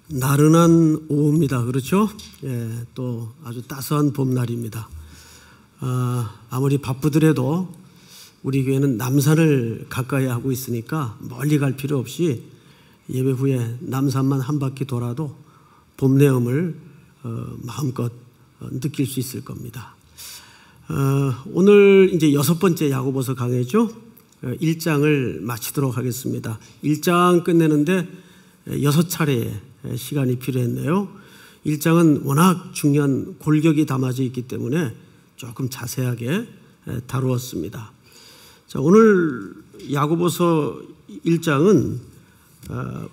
나른한 오후입니다. 그렇죠? 예, 또 아주 따스한 봄날입니다. 아무리 바쁘더라도 우리 교회는 남산을 가까이 하고 있으니까 멀리 갈 필요 없이 예배 후에 남산만 한 바퀴 돌아도 봄 내음을 마음껏 느낄 수 있을 겁니다. 오늘 이제 6번째 야고보서 강해죠. 1장을 마치도록 하겠습니다. 1장 끝내는데 6차례의 시간이 필요했네요. 1장은 워낙 중요한 골격이 담아져 있기 때문에 조금 자세하게 다루었습니다. 자, 오늘 야고보서 1장은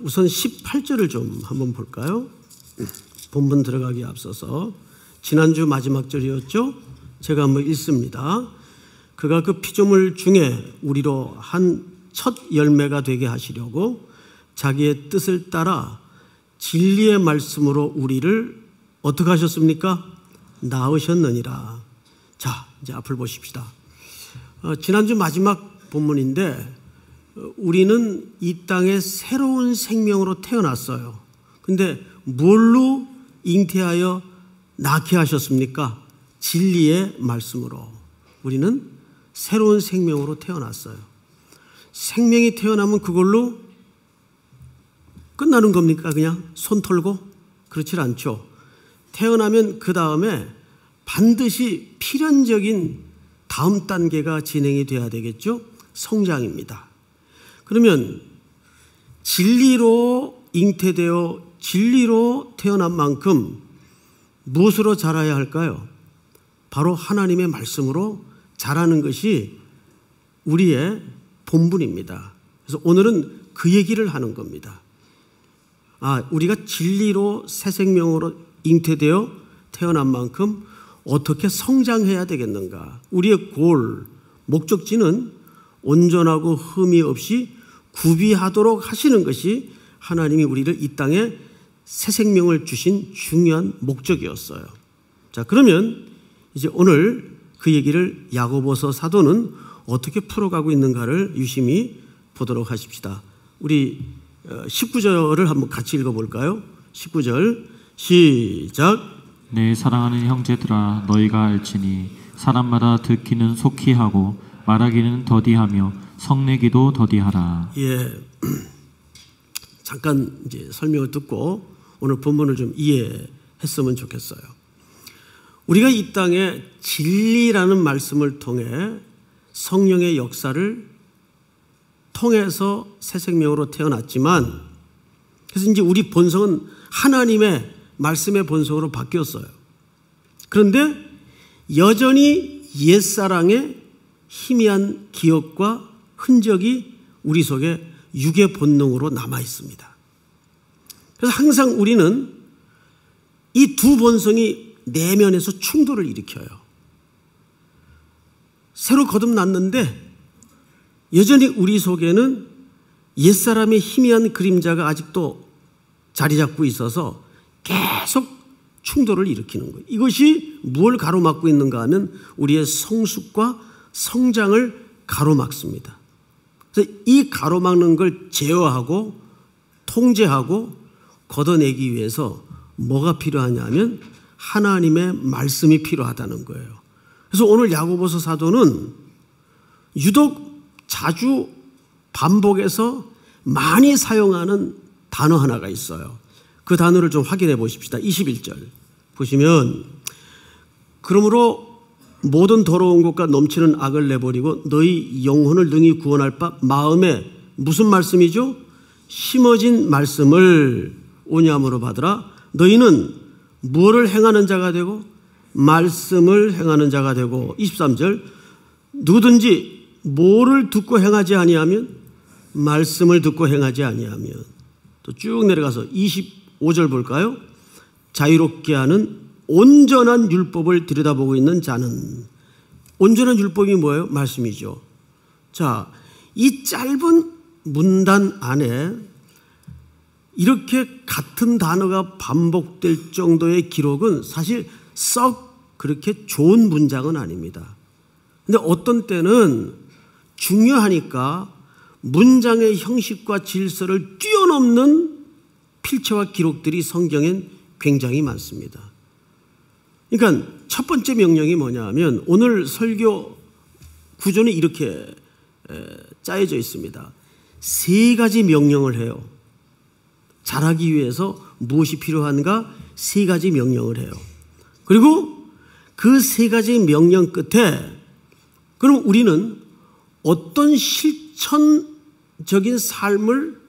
우선 18절을 좀 한번 볼까요? 본문 들어가기에 앞서서 지난주 마지막 절이었죠? 제가 한번 읽습니다. 그가 그 피조물 중에 우리로 한 첫 열매가 되게 하시려고 자기의 뜻을 따라 진리의 말씀으로 우리를 어떻게 하셨습니까? 낳으셨느니라. 자, 이제 앞을 보십시다. 지난주 마지막 본문인데 우리는 이 땅에 새로운 생명으로 태어났어요. 근데 뭘로 잉태하여 낳게 하셨습니까? 진리의 말씀으로. 우리는 새로운 생명으로 태어났어요. 생명이 태어나면 그걸로 끝나는 겁니까? 그냥 손 털고? 그렇지 않죠. 태어나면 그 다음에 반드시 필연적인 다음 단계가 진행이 돼야 되겠죠? 성장입니다. 그러면 진리로 잉태되어 진리로 태어난 만큼 무엇으로 자라야 할까요? 바로 하나님의 말씀으로 자라는 것이 우리의 본분입니다. 그래서 오늘은 그 얘기를 하는 겁니다. 우리가 진리로 새 생명으로 잉태되어 태어난 만큼 어떻게 성장해야 되겠는가? 우리의 목적지는 온전하고 흠이 없이 구비하도록 하시는 것이 하나님이 우리를 이 땅에 새 생명을 주신 중요한 목적이었어요. 자, 그러면 이제 오늘 그 얘기를 야고보서 사도는 어떻게 풀어가고 있는가를 유심히 보도록 하십시다. 우리 19절을 한번 같이 읽어볼까요? 19절 시작. 내 사랑하는 형제들아 너희가 알지니 사람마다 듣기는 속히 하고 말하기는 더디하며 성내기도 더디하라. 예, 잠깐 이제 설명을 듣고 오늘 본문을 좀 이해했으면 좋겠어요. 우리가 이 땅에 진리라는 말씀을 통해 성령의 역사를 통해서 새 생명으로 태어났지만, 그래서 이제 우리 본성은 하나님의 말씀의 본성으로 바뀌었어요. 그런데 여전히 옛사랑의 희미한 기억과 흔적이 우리 속에 육의 본능으로 남아 있습니다. 그래서 항상 우리는 이 두 본성이 내면에서 충돌을 일으켜요. 새로 거듭났는데 여전히 우리 속에는 옛사람의 희미한 그림자가 아직도 자리 잡고 있어서 계속 충돌을 일으키는 거예요. 이것이 무엇을 가로막고 있는가 하면 우리의 성숙과 성장을 가로막습니다. 그래서 이 가로막는 걸 제어하고 통제하고 걷어내기 위해서 뭐가 필요하냐면 하나님의 말씀이 필요하다는 거예요. 그래서 오늘 야고보서 사도는 유독 자주 반복해서 많이 사용하는 단어 하나가 있어요. 그 단어를 좀 확인해 보십시다. 21절 보시면 그러므로 모든 더러운 것과 넘치는 악을 내버리고 너희 영혼을 능히 구원할 바 마음에 무슨 말씀이죠? 심어진 말씀을 온유함으로 받으라. 너희는 무엇을 행하는 자가 되고 말씀을 행하는 자가 되고 23절 누구든지 뭐를 듣고 행하지 아니하면 말씀을 듣고 행하지 아니하면 또 쭉 내려가서 25절 볼까요? 자유롭게 하는 온전한 율법을 들여다보고 있는 자는 온전한 율법이 뭐예요? 말씀이죠. 자, 이 짧은 문단 안에 이렇게 같은 단어가 반복될 정도의 기록은 사실 썩 그렇게 좋은 문장은 아닙니다. 근데 어떤 때는 중요하니까 문장의 형식과 질서를 뛰어넘는 필체와 기록들이 성경엔 굉장히 많습니다. 그러니까 첫 번째 명령이 뭐냐 하면 오늘 설교 구조는 이렇게 짜여져 있습니다. 세 가지 명령을 해요. 잘하기 위해서 무엇이 필요한가? 세 가지 명령을 해요. 그리고 그 세 가지 명령 끝에 그럼 우리는 어떤 실천적인 삶을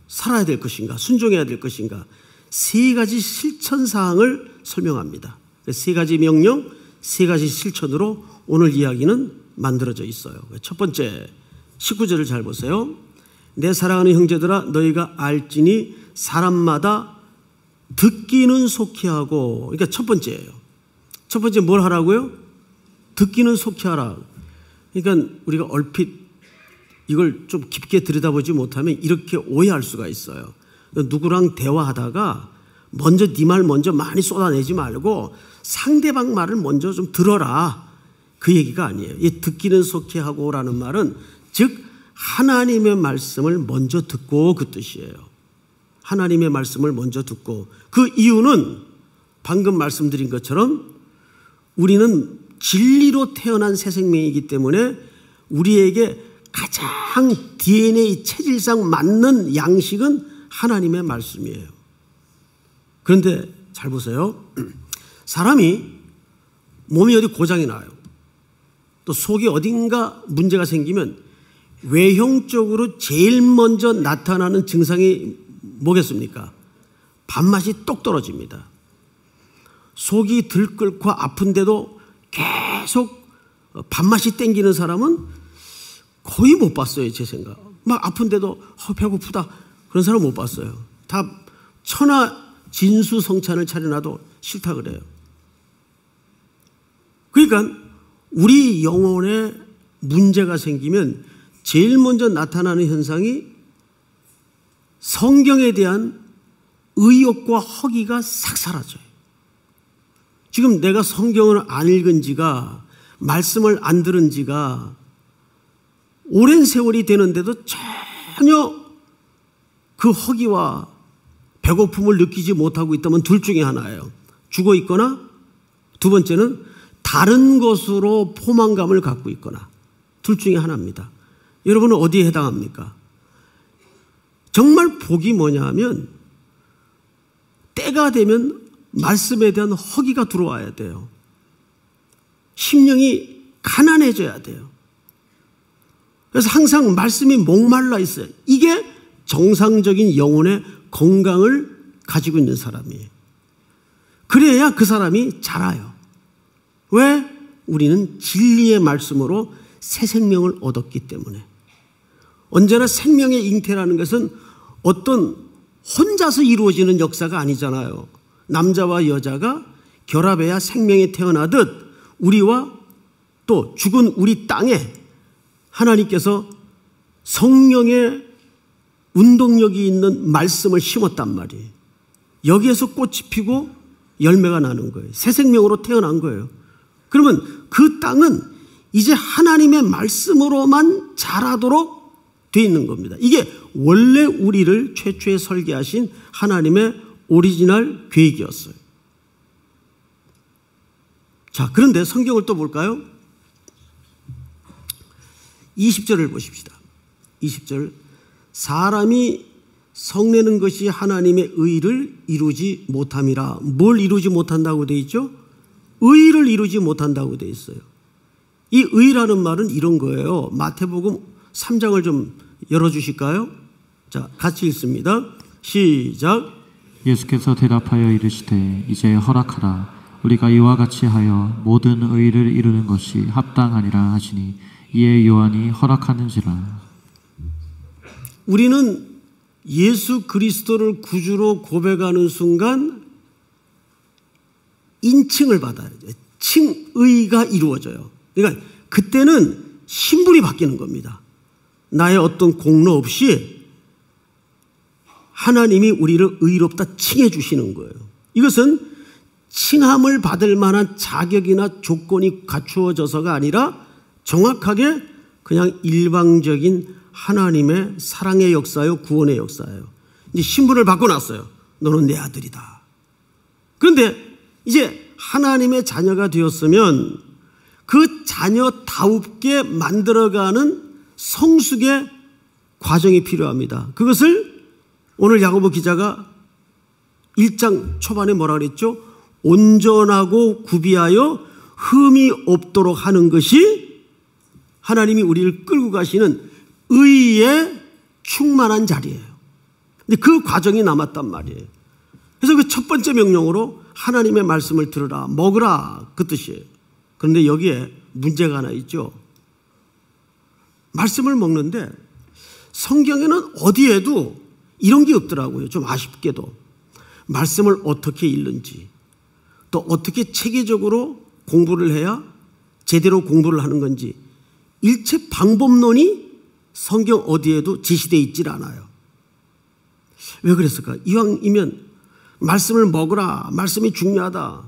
살아야 될 것인가? 순종해야 될 것인가? 세 가지 실천 사항을 설명합니다. 세 가지 명령, 세 가지 실천으로 오늘 이야기는 만들어져 있어요. 첫 번째 19절을 잘 보세요. 내 사랑하는 형제들아 너희가 알지니 사람마다 듣기는 속히 하고, 그러니까 첫 번째예요. 첫 번째 뭘 하라고요? 듣기는 속히 하라. 그러니까 우리가 얼핏 이걸 좀 깊게 들여다보지 못하면 이렇게 오해할 수가 있어요. 누구랑 대화하다가 먼저 네 말 먼저 많이 쏟아내지 말고 상대방 말을 먼저 좀 들어라. 그 얘기가 아니에요. 이 듣기는 속히 하고라는 말은 즉 하나님의 말씀을 먼저 듣고 그 뜻이에요. 하나님의 말씀을 먼저 듣고 그 이유는 방금 말씀드린 것처럼 우리는 진리로 태어난 새 생명이기 때문에 우리에게 가장 DNA 체질상 맞는 양식은 하나님의 말씀이에요. 그런데 잘 보세요. 사람이 몸이 어디 고장이 나요. 또 속이 어딘가 문제가 생기면 외형적으로 제일 먼저 나타나는 증상이 뭐겠습니까? 밥맛이 똑 떨어집니다. 속이 들끓고 아픈데도 계속 밥맛이 땡기는 사람은 거의 못 봤어요. 제 생각. 막 아픈데도 배고프다 그런 사람 못 봤어요. 다 천하 진수성찬을 차려놔도 싫다 그래요. 그러니까 우리 영혼에 문제가 생기면 제일 먼저 나타나는 현상이 성경에 대한 의욕과 허기가 싹 사라져요. 지금 내가 성경을 안 읽은 지가, 말씀을 안 들은 지가 오랜 세월이 되는데도 전혀 그 허기와 배고픔을 느끼지 못하고 있다면 둘 중에 하나예요. 죽어 있거나 두 번째는 다른 것으로 포만감을 갖고 있거나 둘 중에 하나입니다. 여러분은 어디에 해당합니까? 정말 복이 뭐냐 하면 때가 되면 말씀에 대한 허기가 들어와야 돼요. 심령이 가난해져야 돼요. 그래서 항상 말씀이 목말라 있어요. 이게 정상적인 영혼의 건강을 가지고 있는 사람이에요. 그래야 그 사람이 자라요. 왜? 우리는 진리의 말씀으로 새 생명을 얻었기 때문에. 언제나 생명의 잉태라는 것은 어떤 혼자서 이루어지는 역사가 아니잖아요. 남자와 여자가 결합해야 생명이 태어나듯 우리와 또 죽은 우리 땅에 하나님께서 성령의 운동력이 있는 말씀을 심었단 말이에요. 여기에서 꽃이 피고 열매가 나는 거예요. 새 생명으로 태어난 거예요. 그러면 그 땅은 이제 하나님의 말씀으로만 자라도록 되어 있는 겁니다. 이게 원래 우리를 최초에 설계하신 하나님의 오리지널 계획이었어요. 자, 그런데 성경을 또 볼까요? 20절을 보십시다. 20절. 사람이 성내는 것이 하나님의 의를 이루지 못함이라. 뭘 이루지 못한다고 되어 있죠? 의를 이루지 못한다고 되어 있어요. 이 의라는 말은 이런 거예요. 마태복음 3장을 좀 열어주실까요? 자, 같이 읽습니다. 시작. 예수께서 대답하여 이르시되 이제 허락하라. 우리가 이와 같이 하여 모든 의를 이루는 것이 합당하니라 하시니 이에 요한이 허락하는지라. 우리는 예수 그리스도를 구주로 고백하는 순간 인칭을 받아야 돼요. 칭의가 이루어져요. 그러니까 그때는 신분이 바뀌는 겁니다. 나의 어떤 공로 없이 하나님이 우리를 의롭다 칭해 주시는 거예요. 이것은 칭함을 받을 만한 자격이나 조건이 갖추어져서가 아니라 정확하게 그냥 일방적인 하나님의 사랑의 역사요, 구원의 역사예요. 이제 신분을 바꿔놨어요. 너는 내 아들이다. 그런데 이제 하나님의 자녀가 되었으면 그 자녀다웁게 만들어가는 성숙의 과정이 필요합니다. 그것을 오늘 야고보 기자가 1장 초반에 뭐라 그랬죠? 온전하고 구비하여 흠이 없도록 하는 것이 하나님이 우리를 끌고 가시는 의의 충만한 자리예요. 근데 그 과정이 남았단 말이에요. 그래서 그 첫 번째 명령으로 하나님의 말씀을 들으라, 먹으라, 그 뜻이에요. 그런데 여기에 문제가 하나 있죠. 말씀을 먹는데 성경에는 어디에도 이런 게 없더라고요. 좀 아쉽게도. 말씀을 어떻게 읽는지, 또 어떻게 체계적으로 공부를 해야 제대로 공부를 하는 건지 일체 방법론이 성경 어디에도 제시되어 있질 않아요. 왜 그랬을까? 이왕이면 말씀을 먹으라, 말씀이 중요하다,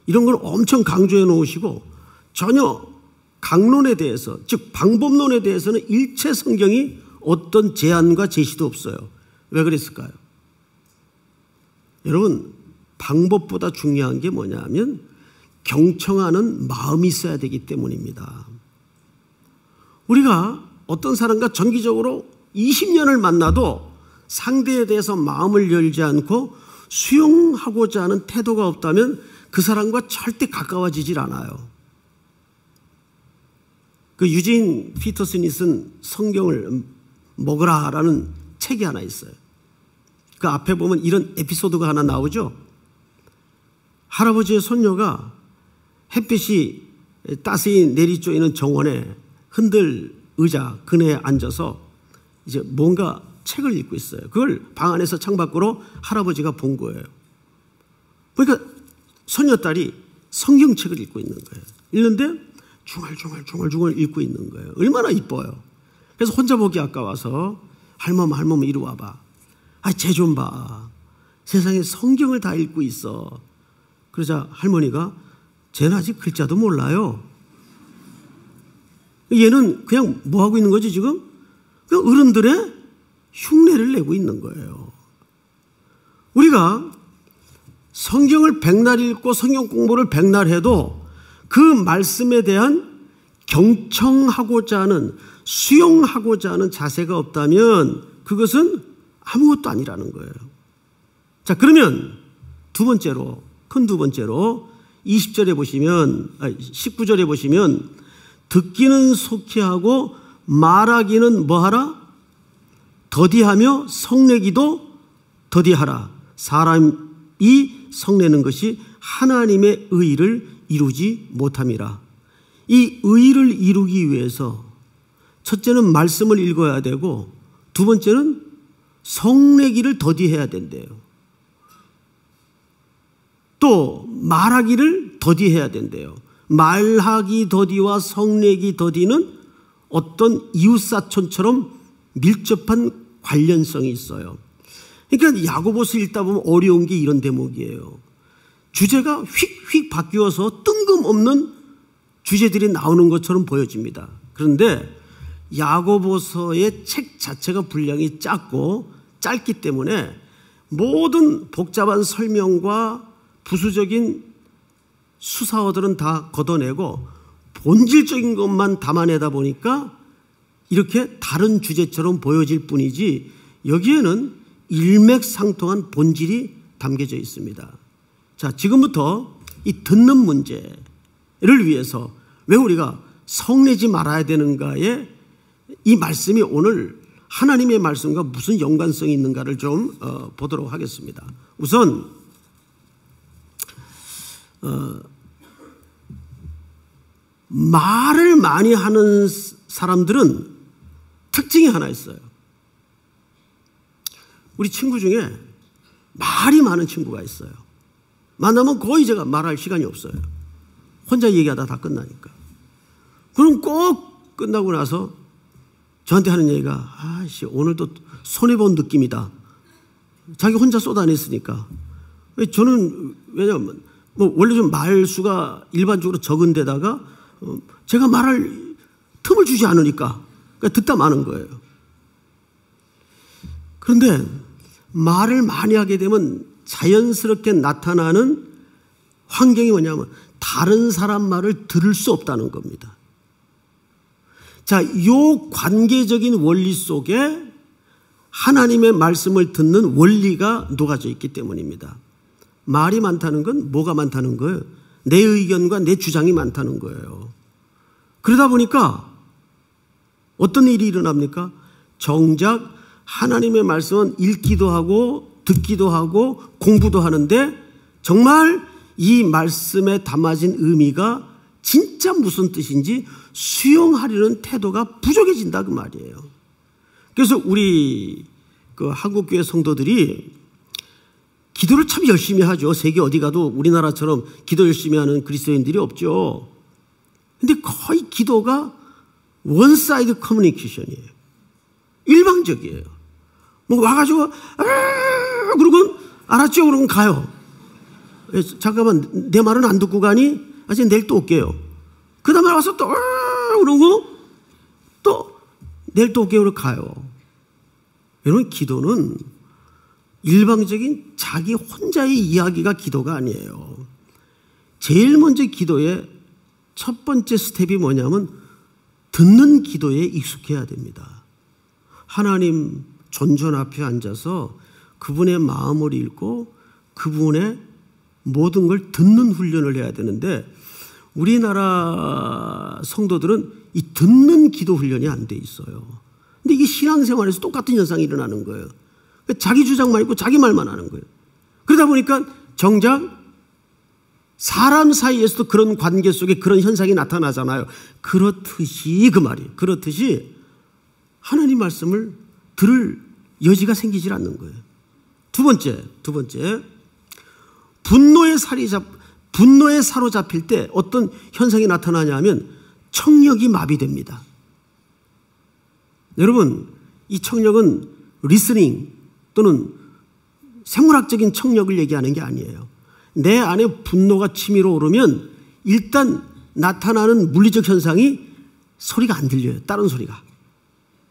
이런 걸 엄청 강조해 놓으시고 전혀 강론에 대해서, 즉 방법론에 대해서는 일체 성경이 어떤 제안과 제시도 없어요. 왜 그랬을까요? 여러분, 방법보다 중요한 게 뭐냐면 경청하는 마음이 있어야 되기 때문입니다. 우리가 어떤 사람과 정기적으로 20년을 만나도 상대에 대해서 마음을 열지 않고 수용하고자 하는 태도가 없다면 그 사람과 절대 가까워지질 않아요. 그 유진 피터슨이 쓴 성경을 먹으라라는 책이 하나 있어요. 그 앞에 보면 이런 에피소드가 하나 나오죠. 할아버지의 손녀가 햇빛이 따스히 내리쬐는 정원에 흔들 의자 그네에 앉아서 이제 뭔가 책을 읽고 있어요. 그걸 방 안에서 창밖으로 할아버지가 본 거예요. 그러니까 손녀딸이 성경책을 읽고 있는 거예요. 읽는데 중얼중얼 읽고 있는 거예요. 얼마나 이뻐요. 그래서 혼자 보기 아까워서 할머니 이리 와봐. 쟤 좀 봐. 세상에 성경을 다 읽고 있어. 그러자 할머니가 쟤는 아직 글자도 몰라요. 얘는 그냥 뭐 하고 있는 거지 지금? 그냥 어른들의 흉내를 내고 있는 거예요. 우리가 성경을 백날 읽고 성경 공부를 백날 해도 그 말씀에 대한 경청하고자 하는, 수용하고자 하는 자세가 없다면 그것은 아무것도 아니라는 거예요. 자, 그러면 큰 두 번째로 20절에 보시면, 19절에 보시면 듣기는 속히 하고 말하기는 뭐하라? 더디하며 성내기도 더디하라. 사람이 성내는 것이 하나님의 의를 이루지 못함이라. 이 의를 이루기 위해서 첫째는 말씀을 읽어야 되고 두 번째는 성내기를 더디해야 된대요. 또 말하기를 더디해야 된대요. 말하기 더디와 성내기 더디는 어떤 이웃사촌처럼 밀접한 관련성이 있어요. 그러니까 야고보서 읽다 보면 어려운 게 이런 대목이에요. 주제가 휙휙 바뀌어서 뜬금없는 주제들이 나오는 것처럼 보여집니다. 그런데 야고보서의 책 자체가 분량이 짧기 때문에 모든 복잡한 설명과 부수적인 수사어들은 다 걷어내고 본질적인 것만 담아내다 보니까 이렇게 다른 주제처럼 보여질 뿐이지 여기에는 일맥상통한 본질이 담겨져 있습니다. 자, 지금부터 이 듣는 문제를 위해서 왜 우리가 성내지 말아야 되는가에 이 말씀이 오늘 하나님의 말씀과 무슨 연관성이 있는가를 좀 보도록 하겠습니다. 우선 말을 많이 하는 사람들은 특징이 하나 있어요. 우리 친구 중에 말이 많은 친구가 있어요. 만나면 거의 제가 말할 시간이 없어요. 혼자 얘기하다 다 끝나니까. 그럼 꼭 끝나고 나서 저한테 하는 얘기가 오늘도 손해본 느낌이다. 자기 혼자 쏟아냈으니까. 저는 왜냐하면 원래 좀 말수가 일반적으로 적은 데다가 제가 말할 틈을 주지 않으니까 그러니까 듣다 마는 거예요. 그런데 말을 많이 하게 되면 자연스럽게 나타나는 환경이 뭐냐면 다른 사람 말을 들을 수 없다는 겁니다. 자, 이 관계적인 원리 속에 하나님의 말씀을 듣는 원리가 녹아져 있기 때문입니다. 말이 많다는 건 뭐가 많다는 거예요? 내 의견과 내 주장이 많다는 거예요. 그러다 보니까 어떤 일이 일어납니까? 정작 하나님의 말씀은 읽기도 하고 듣기도 하고 공부도 하는데 정말 이 말씀에 담아진 의미가 진짜 무슨 뜻인지 수용하려는 태도가 부족해진다 그 말이에요. 그래서 우리 그 한국교회 성도들이 기도를 참 열심히 하죠. 세계 어디 가도 우리나라처럼 기도 열심히 하는 그리스도인들이 없죠. 근데 거의 기도가 원사이드 커뮤니케이션이에요. 일방적이에요. 뭐 와가지고 그러고 알았죠? 그러면 가요. 잠깐만 내 말은 안 듣고 가니? 아직 내일 또 올게요. 그 다음에 와서 또 그러고 또 내일 또 올게요. 그러고 가요. 여러분 기도는 일방적인 자기 혼자의 이야기가 기도가 아니에요. 제일 먼저 기도의 첫 번째 스텝이 뭐냐면 듣는 기도에 익숙해야 됩니다. 하나님 존전 앞에 앉아서 그분의 마음을 읽고 그분의 모든 걸 듣는 훈련을 해야 되는데 우리나라 성도들은 이 듣는 기도 훈련이 안 돼 있어요. 근데 이게 신앙생활에서 똑같은 현상이 일어나는 거예요. 자기 주장만 있고 자기 말만 하는 거예요. 그러다 보니까 정작 사람 사이에서도 그런 관계 속에 그런 현상이 나타나잖아요. 그렇듯이 그 말이에요. 그렇듯이 하나님 말씀을 들을 여지가 생기질 않는 거예요. 두 번째 분노에 사로잡힐 때 어떤 현상이 나타나냐면 청력이 마비됩니다. 여러분 이 청력은 리스닝 또는 생물학적인 청력을 얘기하는 게 아니에요. 내 안에 분노가 치밀어 오르면 일단 나타나는 물리적 현상이 소리가 안 들려요. 다른 소리가.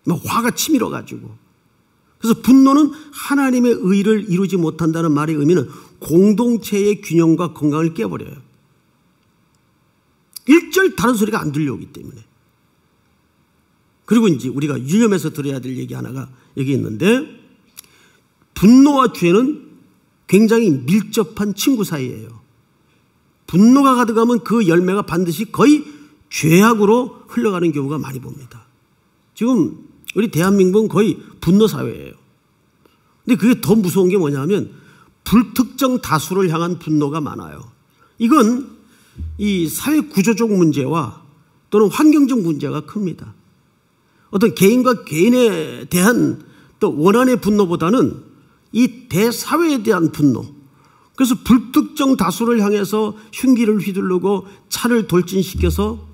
막 화가 치밀어 가지고. 그래서 분노는 하나님의 의를 이루지 못한다는 말의 의미는 공동체의 균형과 건강을 깨버려요. 일절 다른 소리가 안 들려오기 때문에. 그리고 이제 우리가 유념해서 들어야 될 얘기 하나가 여기 있는데 분노와 죄는 굉장히 밀접한 친구 사이예요. 분노가 가득하면 그 열매가 반드시 거의 죄악으로 흘러가는 경우가 많이 봅니다. 지금 우리 대한민국은 거의 분노 사회예요. 근데 그게 더 무서운 게 뭐냐면 불특정 다수를 향한 분노가 많아요. 이건 이 사회 구조적 문제와 또는 환경적 문제가 큽니다. 어떤 개인과 개인에 대한 또 원한의 분노보다는 이 대사회에 대한 분노. 그래서 불특정 다수를 향해서 흉기를 휘두르고 차를 돌진시켜서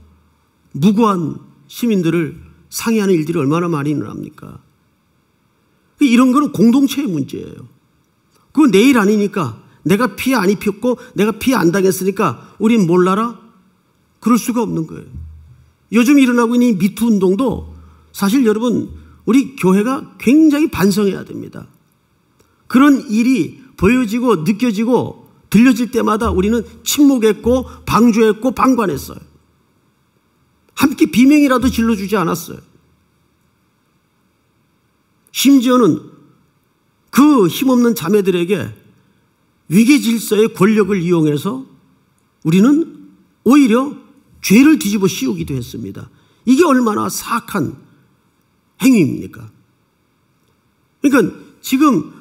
무고한 시민들을 상해하는 일들이 얼마나 많이 일어납니까? 이런 거는 공동체의 문제예요. 그거 내일 아니니까 내가 피해 안 입혔고 내가 피해 안 당했으니까 우린 몰라라? 그럴 수가 없는 거예요. 요즘 일어나고 있는 이 미투 운동도 사실 여러분 우리 교회가 굉장히 반성해야 됩니다. 그런 일이 보여지고 느껴지고 들려질 때마다 우리는 침묵했고 방조했고 방관했어요. 함께 비명이라도 질러주지 않았어요. 심지어는 그 힘없는 자매들에게 위계 질서의 권력을 이용해서 우리는 오히려 죄를 뒤집어 씌우기도 했습니다. 이게 얼마나 사악한 행위입니까? 그러니까 지금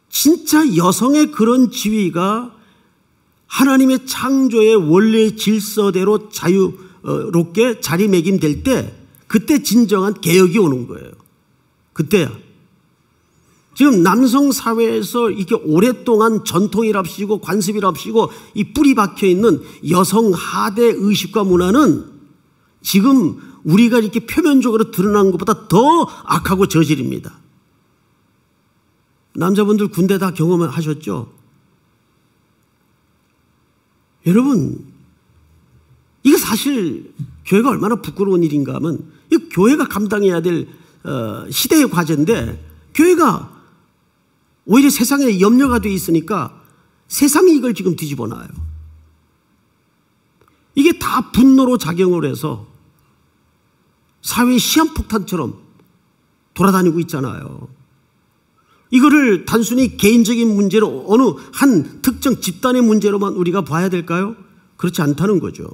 진짜 여성의 그런 지위가 하나님의 창조의 원래 질서대로 자유롭게 자리매김될 때 그때 진정한 개혁이 오는 거예요. 그때야. 지금 남성 사회에서 이렇게 오랫동안 전통이랍시고 관습이랍시고 이 뿌리 박혀 있는 여성 하대 의식과 문화는 지금 우리가 이렇게 표면적으로 드러난 것보다 더 악하고 저질입니다. 남자분들 군대 다 경험하셨죠? 여러분, 이거 사실 교회가 얼마나 부끄러운 일인가 하면 이 교회가 감당해야 될 시대의 과제인데 교회가 오히려 세상에 염려가 돼 있으니까 세상이 이걸 지금 뒤집어 놔요. 이게 다 분노로 작용을 해서 사회의 시한폭탄처럼 돌아다니고 있잖아요. 이거를 단순히 개인적인 문제로 어느 한 특정 집단의 문제로만 우리가 봐야 될까요? 그렇지 않다는 거죠.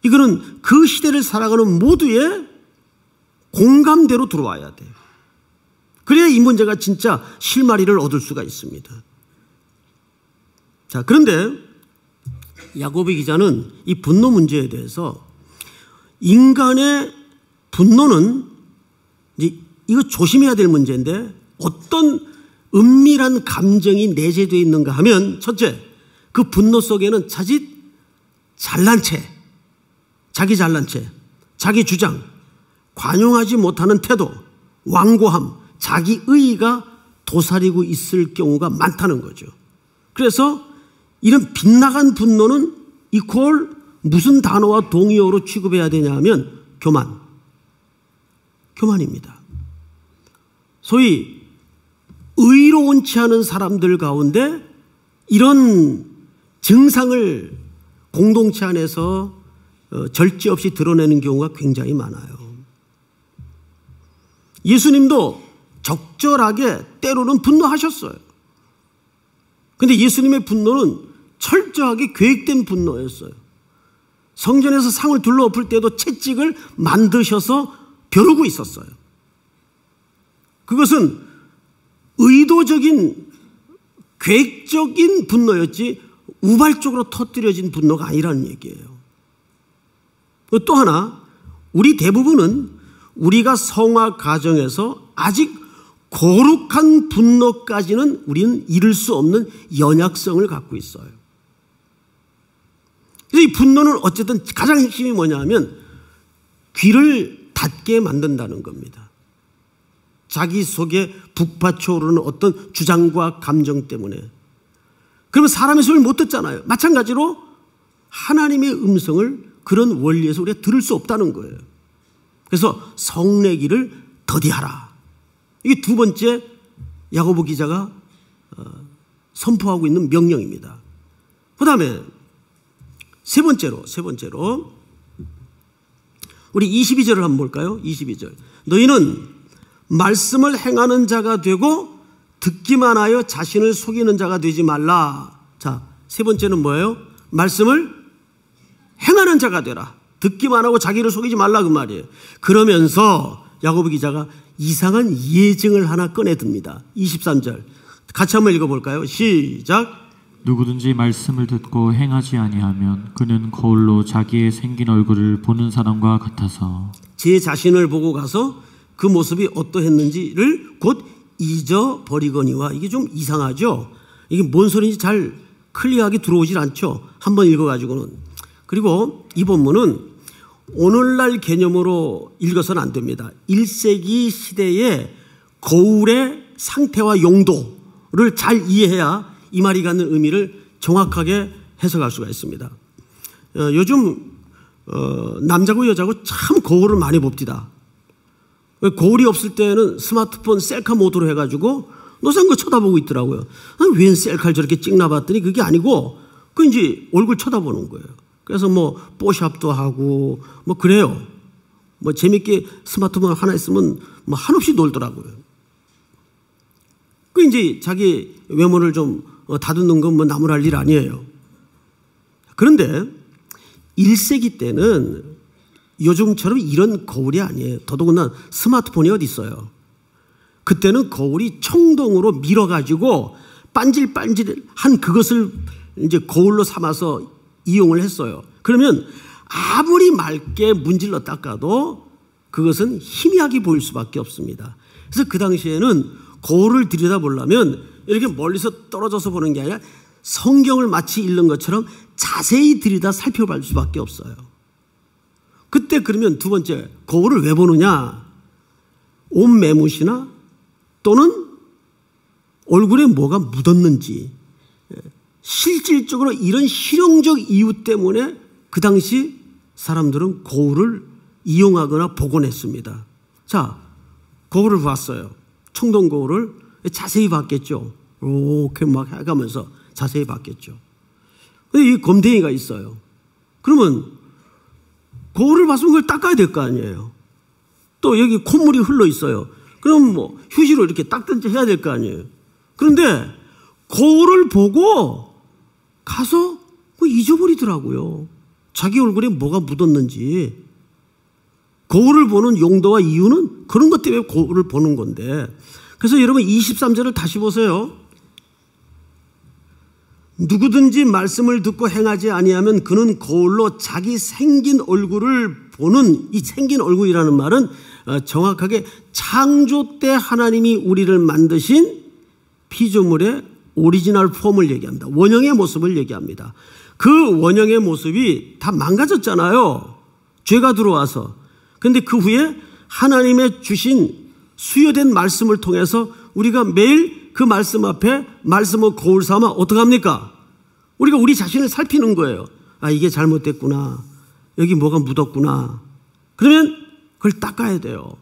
이거는 그 시대를 살아가는 모두의 공감대로 들어와야 돼요. 그래야 이 문제가 진짜 실마리를 얻을 수가 있습니다. 자, 그런데 야고보 기자는 이 분노 문제에 대해서 인간의 분노는 이거 조심해야 될 문제인데 어떤 은밀한 감정이 내재되어 있는가 하면 첫째, 그 분노 속에는 자칫 잘난 채, 자기 잘난 채, 자기 주장, 관용하지 못하는 태도, 완고함, 자기 의의가 도사리고 있을 경우가 많다는 거죠. 그래서 이런 빗나간 분노는 이퀄 무슨 단어와 동의어로 취급해야 되냐 하면 교만입니다. 소위 의로운치 않은 사람들 가운데 이런 증상을 공동체 안에서 절제 없이 드러내는 경우가 굉장히 많아요. 예수님도 적절하게 때로는 분노하셨어요. 그런데 예수님의 분노는 철저하게 계획된 분노였어요. 성전에서 상을 둘러엎을 때도 채찍을 만드셔서 벼르고 있었어요. 그것은 의도적인 계획적인 분노였지 우발적으로 터뜨려진 분노가 아니라는 얘기예요. 또 하나, 우리 대부분은 우리가 성화 과정에서 아직 거룩한 분노까지는 우리는 이룰 수 없는 연약성을 갖고 있어요. 그래서 이 분노는 어쨌든 가장 핵심이 뭐냐 하면 귀를 닫게 만든다는 겁니다. 자기 속에 북받쳐오르는 어떤 주장과 감정 때문에. 그러면 사람의 소리를 못 듣잖아요. 마찬가지로 하나님의 음성을 그런 원리에서 우리가 들을 수 없다는 거예요. 그래서 성내기를 더디하라. 이게 두 번째 야고보 기자가 선포하고 있는 명령입니다. 그 다음에 세 번째로 우리 22절을 한번 볼까요? 22절. 너희는 말씀을 행하는 자가 되고 듣기만 하여 자신을 속이는 자가 되지 말라. 자, 세 번째는 뭐예요? 말씀을 행하는 자가 되라. 듣기만 하고 자기를 속이지 말라 그 말이에요. 그러면서 야고보 기자가 이상한 예증을 하나 꺼내듭니다. 23절 같이 한번 읽어볼까요? 시작. 누구든지 말씀을 듣고 행하지 아니하면 그는 거울로 자기의 생긴 얼굴을 보는 사람과 같아서 제 자신을 보고 가서 그 모습이 어떠했는지를 곧 잊어버리거니와. 이게 좀 이상하죠? 이게 뭔 소리인지 잘 클리어하게 들어오질 않죠? 한번 읽어가지고는. 그리고 이 본문은 오늘날 개념으로 읽어서는 안 됩니다. 1세기 시대의 거울의 상태와 용도를 잘 이해해야 이 말이 갖는 의미를 정확하게 해석할 수가 있습니다. 요즘 남자고 여자고 참 거울을 많이 봅디다. 거울이 없을 때는 스마트폰 셀카 모드로 해가지고 노상 거 쳐다보고 있더라고요. 웬 셀카를 저렇게 찍나 봤더니 그게 아니고 그 이제 얼굴 쳐다보는 거예요. 그래서 뭐 뽀샵도 하고 뭐 그래요. 뭐 재밌게 스마트폰 하나 있으면 뭐 한없이 놀더라고요. 그 이제 자기 외모를 좀 다듬는 건 뭐 나무랄 일 아니에요. 그런데 1세기 때는 요즘처럼 이런 거울이 아니에요. 더더군다나 스마트폰이 어디 있어요. 그때는 거울이 청동으로 밀어가지고 반질반질한 그것을 이제 거울로 삼아서 이용을 했어요. 그러면 아무리 맑게 문질러 닦아도 그것은 희미하게 보일 수밖에 없습니다. 그래서 그 당시에는 거울을 들여다보려면 이렇게 멀리서 떨어져서 보는 게 아니라 성경을 마치 읽는 것처럼 자세히 들여다 살펴볼 수밖에 없어요. 그때 그러면 두 번째, 거울을 왜 보느냐? 옷 매무시나 또는 얼굴에 뭐가 묻었는지, 실질적으로 이런 실용적 이유 때문에 그 당시 사람들은 거울을 이용하거나 복원했습니다. 자, 거울을 봤어요. 청동 거울을. 자세히 봤겠죠. 이렇게 막 해가면서 자세히 봤겠죠. 근데 이 검댕이가 있어요. 그러면 거울을 봤으면 그걸 닦아야 될 거 아니에요. 또 여기 콧물이 흘러 있어요. 그럼 뭐 휴지로 이렇게 닦든지 해야 될 거 아니에요. 그런데 거울을 보고 가서 잊어버리더라고요. 자기 얼굴에 뭐가 묻었는지. 거울을 보는 용도와 이유는 그런 것 때문에 거울을 보는 건데, 그래서 여러분 23절을 다시 보세요. 누구든지 말씀을 듣고 행하지 아니하면 그는 거울로 자기 생긴 얼굴을 보는, 이 생긴 얼굴이라는 말은 정확하게 창조 때 하나님이 우리를 만드신 피조물의 오리지널 폼을 얘기합니다. 원형의 모습을 얘기합니다. 그 원형의 모습이 다 망가졌잖아요. 죄가 들어와서. 그런데 그 후에 하나님의 주신 수여된 말씀을 통해서 우리가 매일 그 말씀 앞에 말씀을 거울 삼아 어떻게 합니까? 우리가 우리 자신을 살피는 거예요. 아, 이게 잘못됐구나. 여기 뭐가 묻었구나. 그러면 그걸 닦아야 돼요.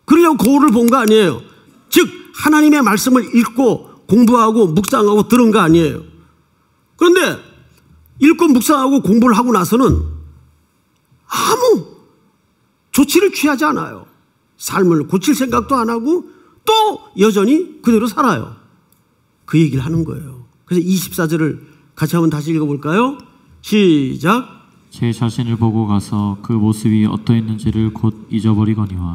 그러려고 거울을 본 거 아니에요. 즉 하나님의 말씀을 읽고 공부하고 묵상하고 들은 거 아니에요. 그런데 읽고 묵상하고 공부를 하고 나서는 아무 조치를 취하지 않아요. 삶을 고칠 생각도 안 하고 또 여전히 그대로 살아요. 그 얘기를 하는 거예요. 그래서 24절을 같이 한번 다시 읽어볼까요? 시작. 제 자신을 보고 가서 그 모습이 어떠했는지를 곧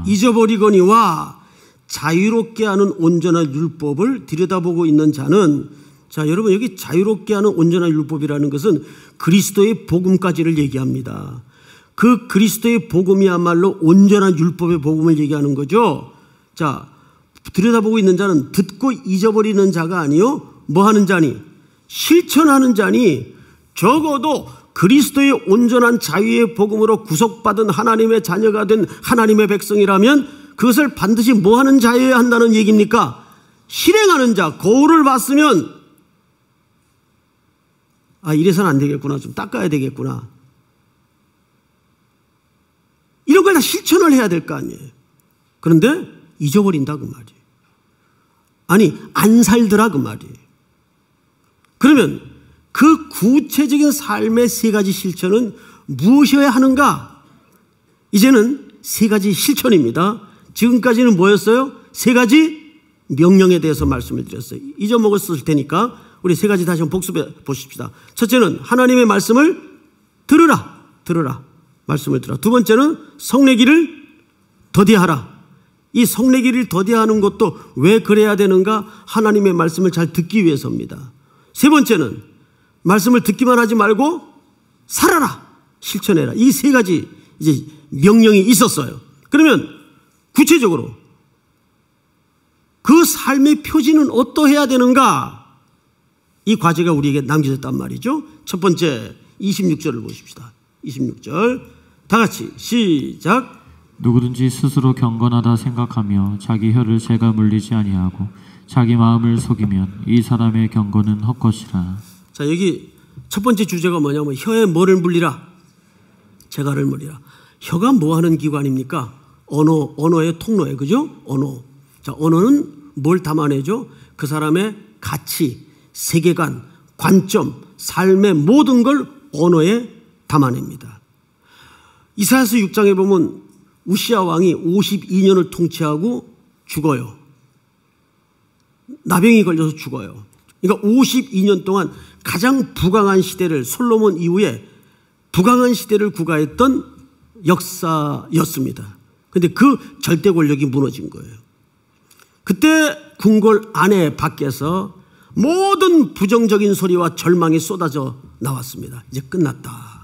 잊어버리거니와 자유롭게 하는 온전한 율법을 들여다보고 있는 자는, 자 여러분 여기 자유롭게 하는 온전한 율법이라는 것은 그리스도의 복음까지를 얘기합니다. 그 그리스도의 복음이야말로 온전한 율법의 복음을 얘기하는 거죠. 자, 들여다보고 있는 자는 듣고 잊어버리는 자가 아니요 뭐 하는 자니? 실천하는 자니. 적어도 그리스도의 온전한 자유의 복음으로 구속받은 하나님의 자녀가 된 하나님의 백성이라면 그것을 반드시 뭐 하는 자여야 한다는 얘기입니까? 실행하는 자. 거울을 봤으면 아, 이래서는 안 되겠구나. 좀 닦아야 되겠구나. 이런 걸 다 실천을 해야 될 거 아니에요. 그런데 잊어버린다 그 말이에요. 아니 안 살더라 그 말이에요. 그러면 그 구체적인 삶의 세 가지 실천은 무엇이어야 하는가? 이제는 세 가지 실천입니다. 지금까지는 뭐였어요? 세 가지 명령에 대해서 말씀을 드렸어요. 잊어먹었을 테니까 우리 세 가지 다시 한번 복습해 보십시다. 첫째는 하나님의 말씀을 들으라. 말씀을 들으라. 두 번째는 성내기를 더디하라. 이 성내기를 더디하는 것도 왜 그래야 되는가? 하나님의 말씀을 잘 듣기 위해서입니다. 세 번째는 말씀을 듣기만 하지 말고 살아라. 실천해라. 이 세 가지 이제 명령이 있었어요. 그러면 구체적으로 그 삶의 표지는 어떠해야 되는가? 이 과제가 우리에게 남겨졌단 말이죠. 첫 번째 26절을 보십시다. 26절 다 같이 시작. 누구든지 스스로 경건하다 생각하며 자기 혀를 죄가 물리지 아니하고 자기 마음을 속이면 이 사람의 경건은 헛것이라. 자, 여기 첫 번째 주제가 뭐냐면 혀에 뭐를 물리라? 죄가를 물리라. 혀가 뭐 하는 기관입니까? 언어의 통로예요. 그죠? 언어. 자, 언어는 뭘 담아내죠? 그 사람의 가치, 세계관, 관점, 삶의 모든 걸 언어에 담아냅니다. 이사야서 6장에 보면 우시야 왕이 52년을 통치하고 죽어요. 나병이 걸려서 죽어요. 그러니까 52년 동안 가장 부강한 시대를, 솔로몬 이후에 부강한 시대를 구가했던 역사였습니다. 그런데 그 절대 권력이 무너진 거예요. 그때 궁궐 안에 밖에서 모든 부정적인 소리와 절망이 쏟아져 나왔습니다. 이제 끝났다.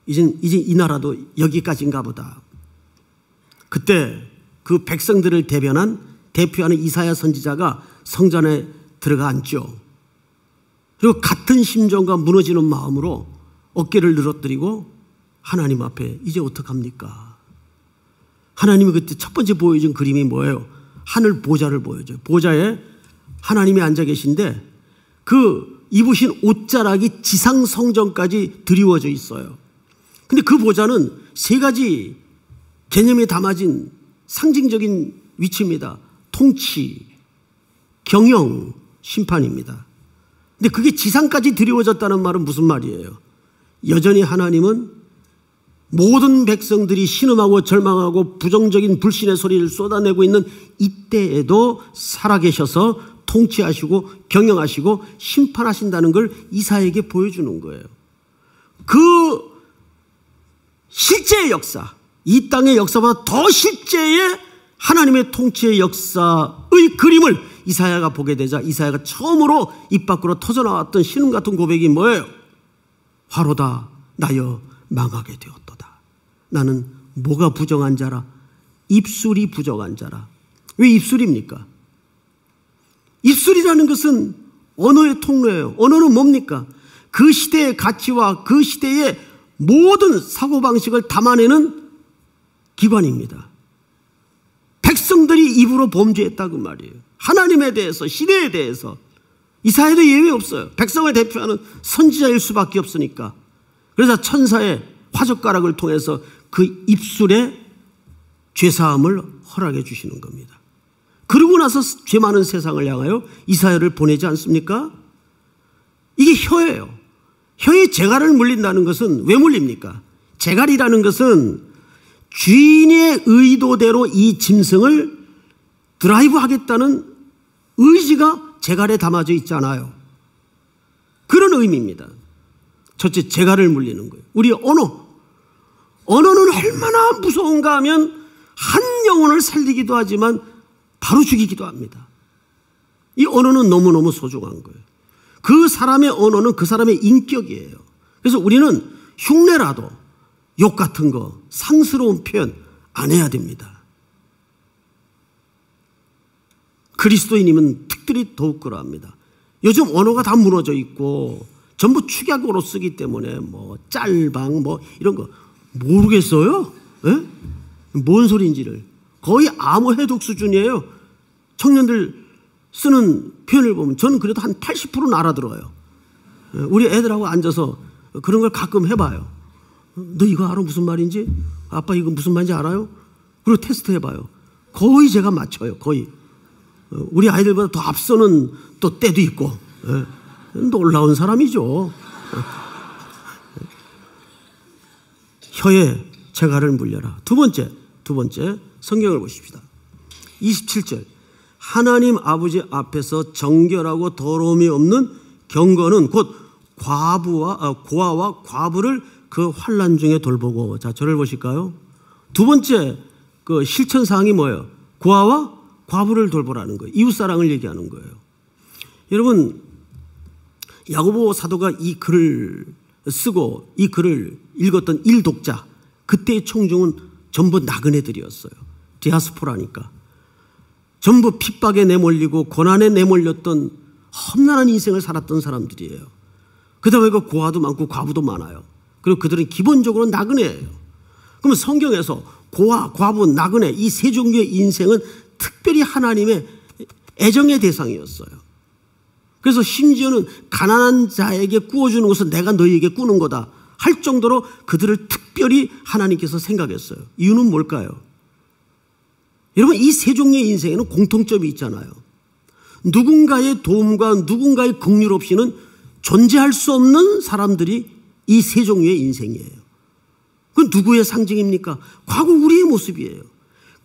이제 이 나라도 여기까지인가 보다. 그때 그 백성들을 대표하는 이사야 선지자가 성전에 들어가 앉죠. 그리고 같은 심정과 무너지는 마음으로 어깨를 늘어뜨리고 하나님 앞에 이제 어떡합니까? 하나님이 그때 첫 번째 보여준 그림이 뭐예요? 하늘 보좌를 보여줘요. 보좌에 하나님이 앉아 계신데 그 입으신 옷자락이 지상 성전까지 드리워져 있어요. 근데 그 보좌는 세 가지 개념이 담아진 상징적인 위치입니다. 통치, 경영, 심판입니다. 근데 그게 지상까지 드리워졌다는 말은 무슨 말이에요? 여전히 하나님은 모든 백성들이 신음하고 절망하고 부정적인 불신의 소리를 쏟아내고 있는 이때에도 살아계셔서 통치하시고 경영하시고 심판하신다는 걸 이사야에게 보여주는 거예요. 그 실제의 역사, 이 땅의 역사보다 더 실제의 하나님의 통치의 역사의 그림을 이사야가 보게 되자 이사야가 처음으로 입 밖으로 터져나왔던 신음 같은 고백이 뭐예요? 화로다 나여 망하게 되었도다. 나는 뭐가 부정한 자라? 입술이 부정한 자라. 왜 입술입니까? 입술이라는 것은 언어의 통로예요. 언어는 뭡니까? 그 시대의 가치와 그 시대의 모든 사고방식을 담아내는 기관입니다. 백성들이 입으로 범죄했다고 말이에요. 하나님에 대해서, 시대에 대해서. 이사야도 예외 없어요. 백성을 대표하는 선지자일 수밖에 없으니까. 그래서 천사의 화젓가락을 통해서 그 입술에 죄사함을 허락해 주시는 겁니다. 그러고 나서 죄 많은 세상을 향하여 이사야를 보내지 않습니까? 이게 혀예요. 혀에 재갈을 물린다는 것은 왜 물립니까? 재갈이라는 것은 주인의 의도대로 이 짐승을 드라이브 하겠다는 의지가 재갈에 담아져 있잖아요. 그런 의미입니다. 첫째, 재갈을 물리는 거예요. 우리 언어는 얼마나 무서운가 하면 한 영혼을 살리기도 하지만 바로 죽이기도 합니다. 이 언어는 너무너무 소중한 거예요. 그 사람의 언어는 그 사람의 인격이에요. 그래서 우리는 흉내라도 욕 같은 거, 상스러운 표현 안 해야 됩니다. 그리스도인이면 특별히 더욱 그러합니다. 요즘 언어가 다 무너져 있고 전부 축약어로 쓰기 때문에 뭐 짤방 뭐 이런 거 모르겠어요? 에? 뭔 소리인지를. 거의 암호 해독 수준이에요. 청년들 쓰는 표현을 보면 저는 그래도 한 80%는 알아들어요. 우리 애들하고 앉아서 그런 걸 가끔 해봐요. 너 이거 알아? 무슨 말인지? 아빠 이거 무슨 말인지 알아요? 그리고 테스트 해봐요. 거의 제가 맞춰요. 거의. 우리 아이들보다 더 앞서는 또 때도 있고. 놀라운 사람이죠. 혀에 재갈을 물려라. 두 번째 성경을 보십시다. 27절. 하나님 아버지 앞에서 정결하고 더러움이 없는 경건은 곧 고아와 과부를 그 환난 중에 돌보고. 자, 저를 보실까요? 두 번째 그 실천 사항이 뭐예요? 고아와 과부를 돌보라는 거예요. 이웃사랑을 얘기하는 거예요. 여러분, 야고보 사도가 이 글을 쓰고 이 글을 읽었던 일독자, 그때의 청중은 전부 나그네들이었어요. 디아스포라니까. 전부 핍박에 내몰리고 고난에 내몰렸던 험난한 인생을 살았던 사람들이에요. 그다음에 그 고아도 많고 과부도 많아요. 그리고 그들은 기본적으로 나그네예요. 그러면 성경에서 고아, 과부, 나그네 이 세 종류의 인생은 특별히 하나님의 애정의 대상이었어요. 그래서 심지어는 가난한 자에게 꾸어주는 것은 내가 너희에게 꾸는 거다 할 정도로 그들을 특별히 하나님께서 생각했어요. 이유는 뭘까요? 여러분, 이 세 종류의 인생에는 공통점이 있잖아요. 누군가의 도움과 누군가의 긍휼 없이는 존재할 수 없는 사람들이 이 세 종류의 인생이에요. 그건 누구의 상징입니까? 과거 우리의 모습이에요.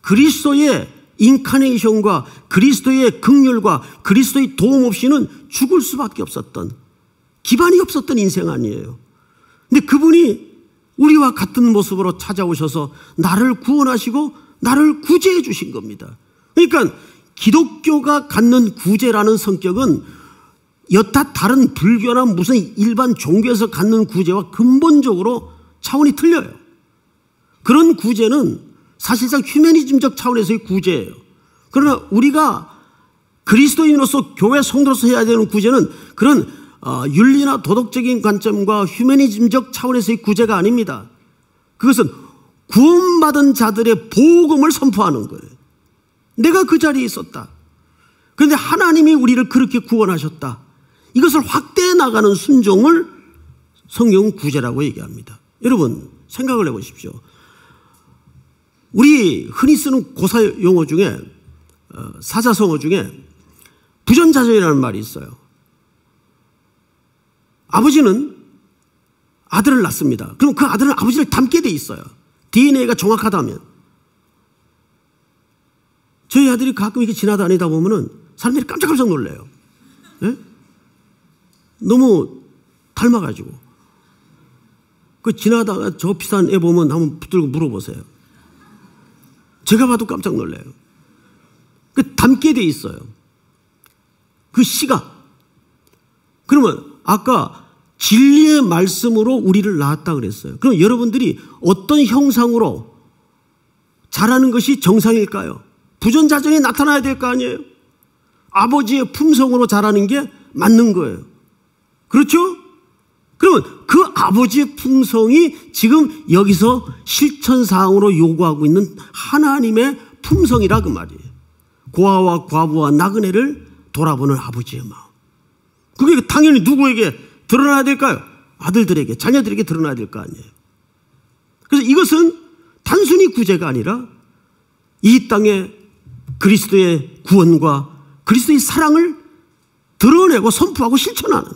그리스도의 인카네이션과 그리스도의 긍휼과 그리스도의 도움 없이는 죽을 수밖에 없었던, 기반이 없었던 인생 아니에요. 근데 그분이 우리와 같은 모습으로 찾아오셔서 나를 구원하시고 나를 구제해 주신 겁니다. 그러니까 기독교가 갖는 구제라는 성격은 여타 다른 불교나 무슨 일반 종교에서 갖는 구제와 근본적으로 차원이 틀려요. 그런 구제는 사실상 휴머니즘적 차원에서의 구제예요. 그러나 우리가 그리스도인으로서 교회 성도로서 해야 되는 구제는 그런 윤리나 도덕적인 관점과 휴머니즘적 차원에서의 구제가 아닙니다. 그것은 구원받은 자들의 복음을 선포하는 거예요. 내가 그 자리에 있었다. 그런데 하나님이 우리를 그렇게 구원하셨다. 이것을 확대해 나가는 순종을 성경은 구제라고 얘기합니다. 여러분, 생각을 해보십시오. 우리 흔히 쓰는 고사 용어 중에, 사자성어 중에 부전자전이라는 말이 있어요. 아버지는 아들을 낳습니다. 그럼 그 아들은 아버지를 닮게 돼 있어요. DNA가 정확하다면. 저희 아들이 가끔 이렇게 지나다니다 보면은 사람들이 깜짝깜짝 놀래요. 네? 너무 닮아가지고. 그 지나다가 저 비싼 애 보면 한번 붙들고 물어보세요. 제가 봐도 깜짝 놀래요. 그 닮게 돼 있어요. 그 씨가. 그러면 아까 진리의 말씀으로 우리를 낳았다 그랬어요. 그럼 여러분들이 어떤 형상으로 자라는 것이 정상일까요? 부전자전이 나타나야 될 거 아니에요? 아버지의 품성으로 자라는 게 맞는 거예요. 그렇죠? 그러면 그 아버지의 품성이 지금 여기서 실천사항으로 요구하고 있는 하나님의 품성이라 그 말이에요. 고아와 과부와 나그네를 돌아보는 아버지의 마음. 그게 당연히 누구에게 드러나야 될까요? 아들들에게, 자녀들에게 드러나야 될 거 아니에요. 그래서 이것은 단순히 구제가 아니라 이 땅에 그리스도의 구원과 그리스도의 사랑을 드러내고 선포하고 실천하는,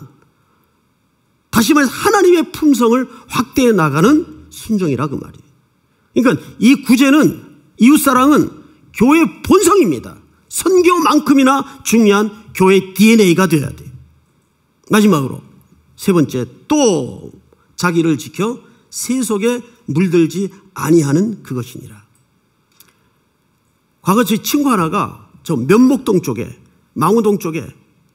다시 말해서 하나님의 품성을 확대해 나가는 순종이라 그 말이에요. 그러니까 이 구제는, 이웃사랑은 교회의 본성입니다. 선교만큼이나 중요한 교회의 DNA가 되어야 돼요. 마지막으로 세 번째, 또 자기를 지켜 세속에 물들지 아니하는 그것이니라. 과거 제 친구 하나가 저 면목동 쪽에, 망우동 쪽에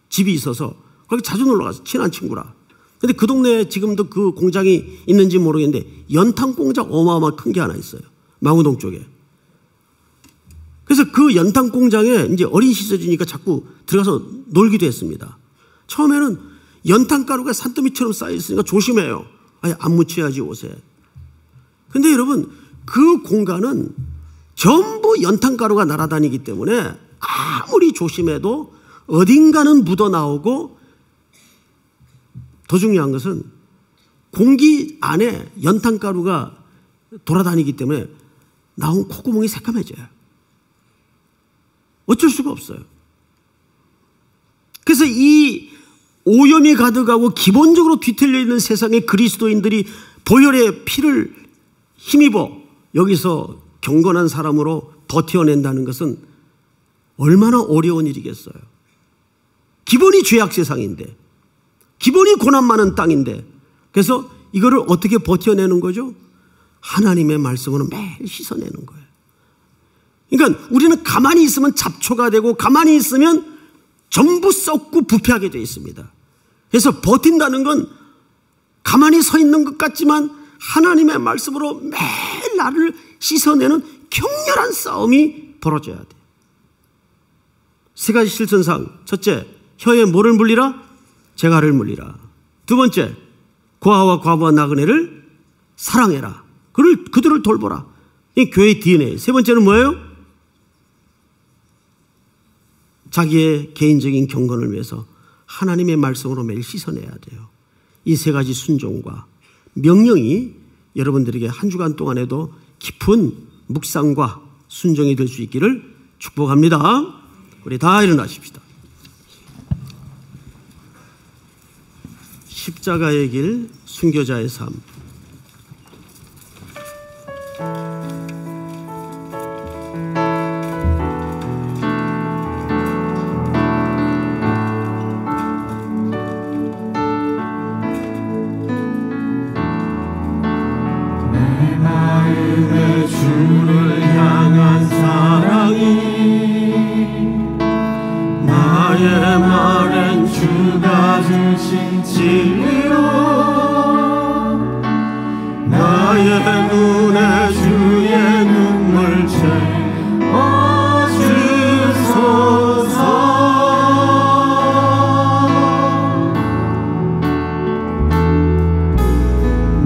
집이 있어서 거기 자주 놀러 가서 친한 친구라. 근데 그 동네에 지금도 그 공장이 있는지 모르겠는데 연탄 공장 어마어마 큰 게 하나 있어요. 망우동 쪽에. 그래서 그 연탄 공장에 이제 어린 시절이니까 자꾸 들어가서 놀기도 했습니다. 처음에는 연탄 가루가 산더미처럼 쌓여 있으니까 조심해요. 아니, 안 묻혀야지 옷에. 근데 여러분, 그 공간은 전부 연탄 가루가 날아다니기 때문에 아무리 조심해도 어딘가는 묻어 나오고, 더 중요한 것은 공기 안에 연탄 가루가 돌아다니기 때문에 나온 콧구멍이 새까매져요. 어쩔 수가 없어요. 그래서 이 오염이 가득하고 기본적으로 뒤틀려 있는 세상의 그리스도인들이 보혈의 피를 힘입어 여기서 경건한 사람으로 버텨낸다는 것은 얼마나 어려운 일이겠어요. 기본이 죄악 세상인데, 기본이 고난 많은 땅인데, 그래서 이거를 어떻게 버텨내는 거죠? 하나님의 말씀으로 매일 씻어내는 거예요. 그러니까 우리는 가만히 있으면 잡초가 되고, 가만히 있으면 전부 썩고 부패하게 되어 있습니다. 그래서 버틴다는 건 가만히 서 있는 것 같지만 하나님의 말씀으로 매일 나를 씻어내는 격렬한 싸움이 벌어져야 돼. 세 가지 실천사항. 첫째, 혀에 뭐를 물리라? 재갈을 물리라. 두 번째, 고아와 과부와 나그네를 사랑해라. 그들을 돌보라. 이 교회의 DNA. 세 번째는 뭐예요? 자기의 개인적인 경건을 위해서 하나님의 말씀으로 매일 씻어내야 돼요. 이 세 가지 순종과 명령이 여러분들에게 한 주간 동안에도 깊은 묵상과 순종이 될 수 있기를 축복합니다. 우리 다 일어나십시다. 십자가의 길, 순교자의 삶. 주를 향한 사랑이 나의 말엔 주가 주신 진리로 나의 눈에 주의 눈물 채워주소서.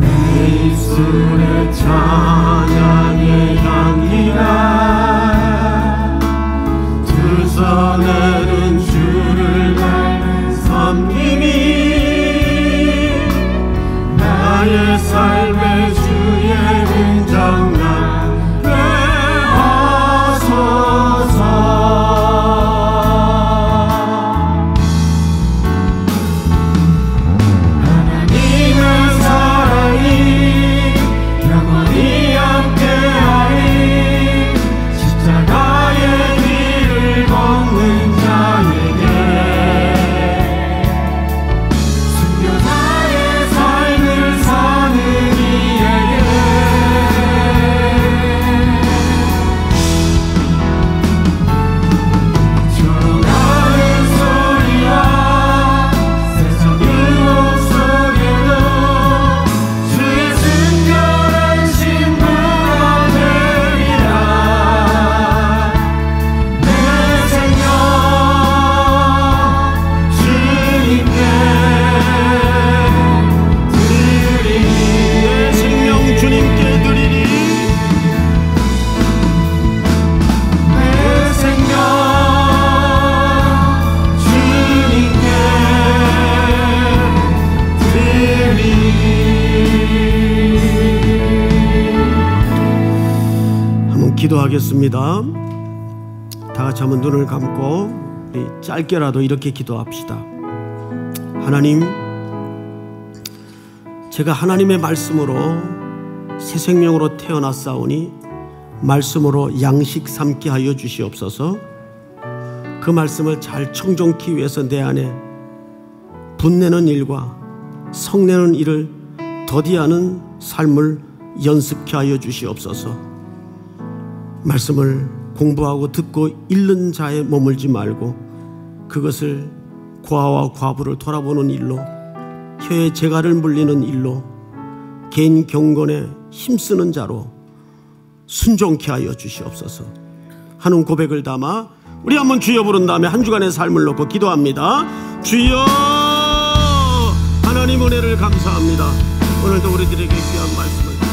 내 입술에 찬양의 향기라 두 손에는 주를 닮은 섬김이 기도하겠습니다. 다 같이 한번 눈을 감고 우리 짧게라도 이렇게 기도합시다. 하나님, 제가 하나님의 말씀으로 새 생명으로 태어났사오니 말씀으로 양식 삼게 하여 주시옵소서. 그 말씀을 잘 청종케 위해서 내 안에 분내는 일과 성내는 일을 더디하는 삶을 연습케 하여 주시옵소서. 말씀을 공부하고 듣고 읽는 자에 머물지 말고 그것을 고아와 과부를 돌아보는 일로, 혀에 재갈을 물리는 일로, 개인 경건에 힘쓰는 자로 순종케 하여 주시옵소서 하는 고백을 담아 우리 한번 주여 부른 다음에 한 주간의 삶을 놓고 기도합니다. 주여, 하나님 은혜를 감사합니다. 오늘도 우리들에게 귀한 말씀을